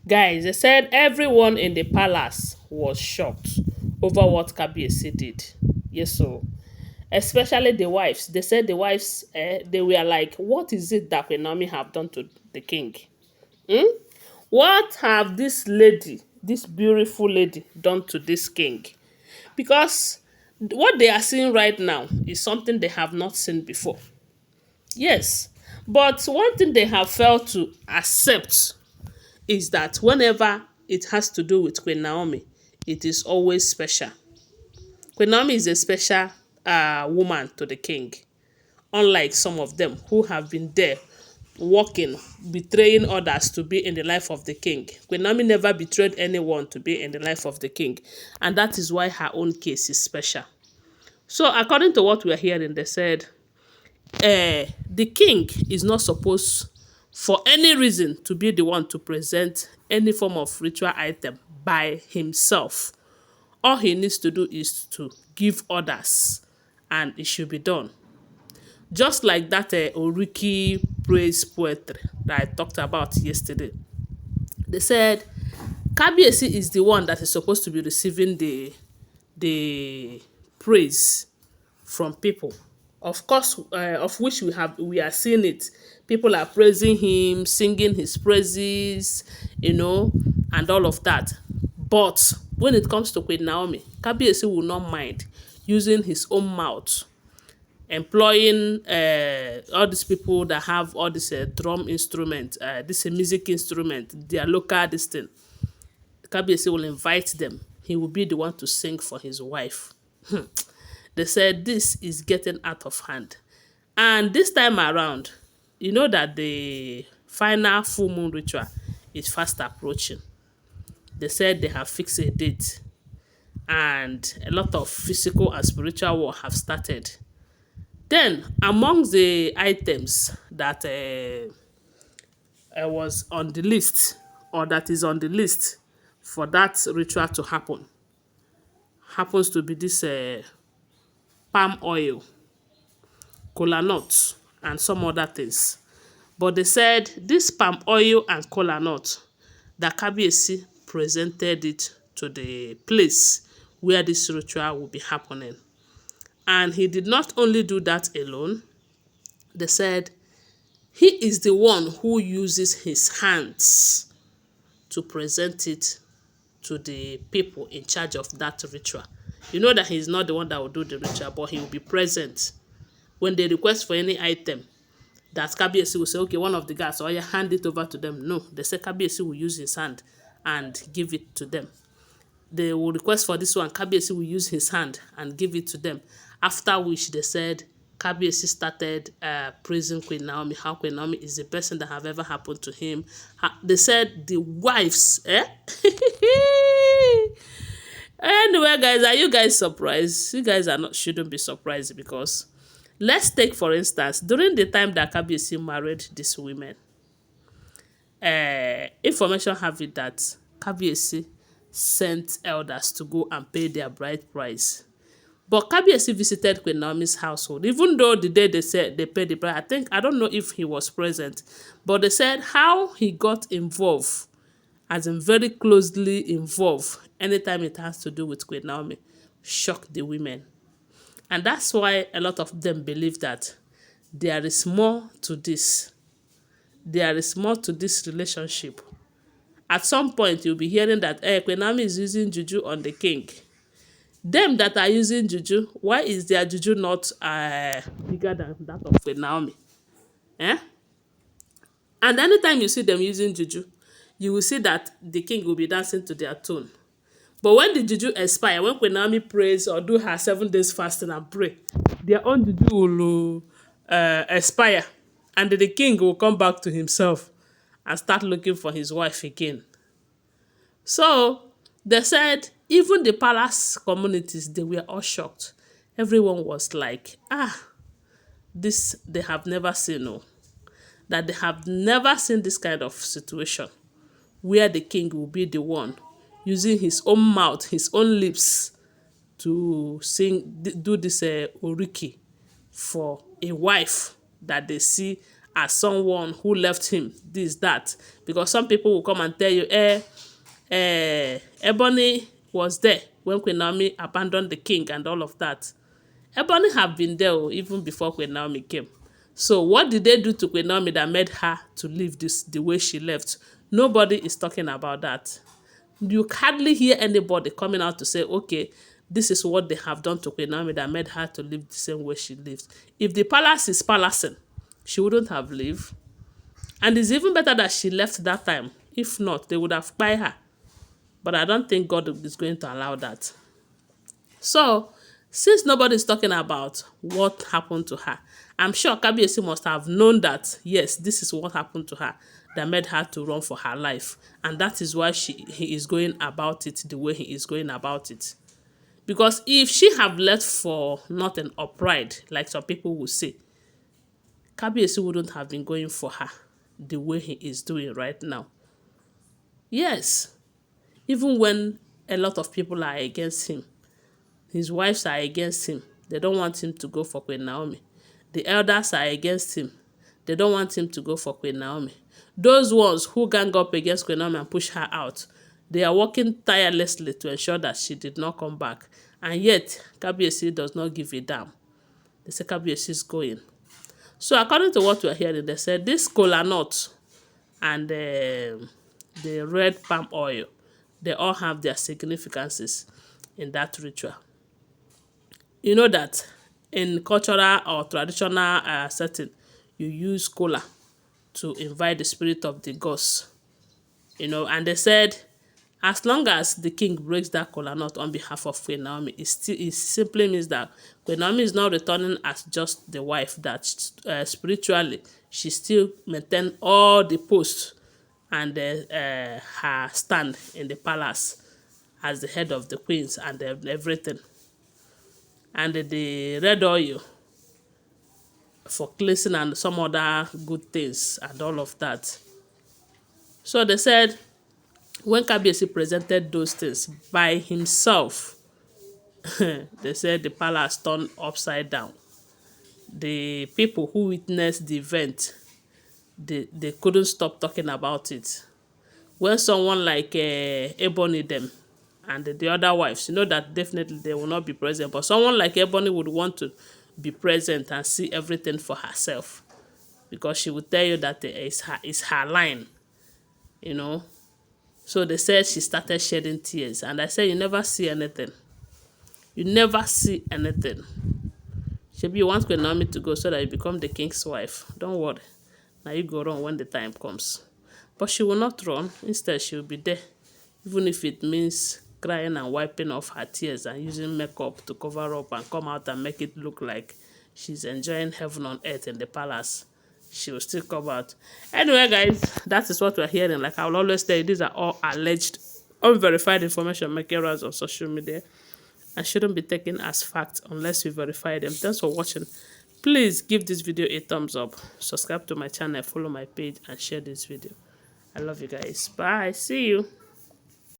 Guys, they said everyone in the palace was shocked over what Kabiyesi did. Yes, so especially the wives. They said the wives, they were like, "What is it that Queen Naomi have done to the king? Hmm? What have this lady, this beautiful lady, done to this king?" Because what they are seeing right now is something they have not seen before. Yes, but one thing they have failed to accept is that whenever it has to do with Queen Naomi, it is always special. Queen Naomi is a special woman to the king, unlike some of them who have been there working, betraying others to be in the life of the king. Queen Naomi never betrayed anyone to be in the life of the king, and that is why her own case is special. So, according to what we are hearing, they said the king is not supposed, for any reason, to be the one to present any form of ritual item by himself. All he needs to do is to give orders, and it should be done. Just like that Oriki praise poetry that I talked about yesterday. They said Kabiyesi is the one that is supposed to be receiving the praise from people. Of course, of which we are seeing it. People are praising him, singing his praises, and all of that. But when it comes to Queen Naomi, Kabiyesi will not mind using his own mouth, employing all these people that have all this drum instrument, this music instrument, their local this thing. Kabiyesi will invite them. He will be the one to sing for his wife. They said this is getting out of hand. And this time around, you know that the final full moon ritual is fast approaching. They said they have fixed a date, and a lot of physical and spiritual war have started. Then, amongst the items that was on the list, or that is on the list for that ritual to happens to be this palm oil, kolanuts, and some other things. But they said this palm oil and kolanut, that Kabiyesi presented it to the place where this ritual will be happening. And he did not only do that alone. They said he is the one who uses his hands to present it to the people in charge of that ritual. You know that he's not the one that will do the ritual, but he will be present. When they request for any item, that Kabiyesi will say, okay, one of the guys, or you hand it over to them. No, they say Kabiyesi will use his hand and give it to them. They will request for this one, Kabiyesi will use his hand and give it to them. After which they said Kabiyesi started praising Queen Naomi, how Queen Naomi is the best thing that have ever happened to him. They said the wives, Anyway, guys, are you guys surprised? You guys shouldn't be surprised, because let's take, for instance, during the time that Kabiyesi married these women, information have it that Kabiyesi sent elders to go and pay their bride price. But Kabiyesi visited Queen Naomi's household, even though the day they said they paid the bride, I don't know if he was present, but they said how he got involved, as in very closely involved, anytime it has to do with Queen Naomi, shocked the women. And that's why a lot of them believe that there is more to this. There is more to this relationship. At some point, you'll be hearing that Queen Naomi is using juju on the king. Them that are using juju, why is their juju not bigger than that of Queen Naomi? Eh? And anytime you see them using juju, you will see that the king will be dancing to their tune. But when the juju expire, when Queen Naomi prays or do her 7 days fasting and pray, their own juju will expire, and the king will come back to himself and start looking for his wife again. So they said even the palace communities, they were all shocked. Everyone was like, this they have never seen, no. That they have never seen this kind of situation where the king will be the one using his own mouth, his own lips to do this Oriki for a wife that they see as someone who left him, this, that. Because some people will come and tell you, Ebony was there when Queen Naomi abandoned the king and all of that. Ebony have been there even before Queen Naomi came. So what did they do to Queen Naomi that made her to leave this the way she left? Nobody is talking about that. You hardly hear anybody coming out to say, okay, this is what they have done to Queen Naomi that made her to live the same way she lived. If the palace is palacing, she wouldn't have lived. And it's even better that she left that time. If not, they would have spied her. But I don't think God is going to allow that. So, since nobody is talking about what happened to her, I'm sure Kabiyesi must have known that, yes, this is what happened to her that made her to run for her life. And that is why he is going about it the way he is going about it. Because if she have left for nothing or pride, like some people will say, Kabiyesi wouldn't have been going for her the way he is doing right now. Yes, even when a lot of people are against him, his wives are against him. They don't want him to go for Queen Naomi. The elders are against him. They don't want him to go for Queen Naomi. Those ones who gang up against Queen Naomi and push her out, they are working tirelessly to ensure that she did not come back. And yet, Kabiyesi does not give a damn. They say Kabiyesi is going. So according to what we are hearing, they said this kolanut and the red palm oil, they all have their significances in that ritual. You know that in cultural or traditional setting, you use kola to invite the spirit of the gods. You know, and they said, as long as the king breaks that kola nut on behalf of Queen Naomi, it simply means that Queen Naomi is not returning as just the wife, that spiritually she still maintain all the posts and her stand in the palace as the head of the queens and everything. And the red oil for cleansing and some other good things and all of that. So they said when Kabiyesi presented those things by himself, they said the palace turned upside down. The people who witnessed the event, they couldn't stop talking about it. When someone like Ebony them and the other wives, you know that definitely they will not be present, but someone like Ebony would want to be present and see everything for herself, because she would tell you that it's her line, you know. So they said she started shedding tears, and I said, you never see anything. You never see anything. Shebi, you want Queen Naomi to go so that you become the king's wife. Don't worry. Now you go run when the time comes. But she will not run. Instead, she will be there. Even if it means crying and wiping off her tears and using makeup to cover up and come out and make it look like she's enjoying heaven on earth in the palace, she will still come out. Anyway, guys, that is what we're hearing. Like I will always say, these are all alleged, unverified information making rounds on social media and shouldn't be taken as fact unless you verify them. Thanks for watching. Please give this video a thumbs up, subscribe to my channel, follow my page, and share this video. I love you guys. Bye. See you.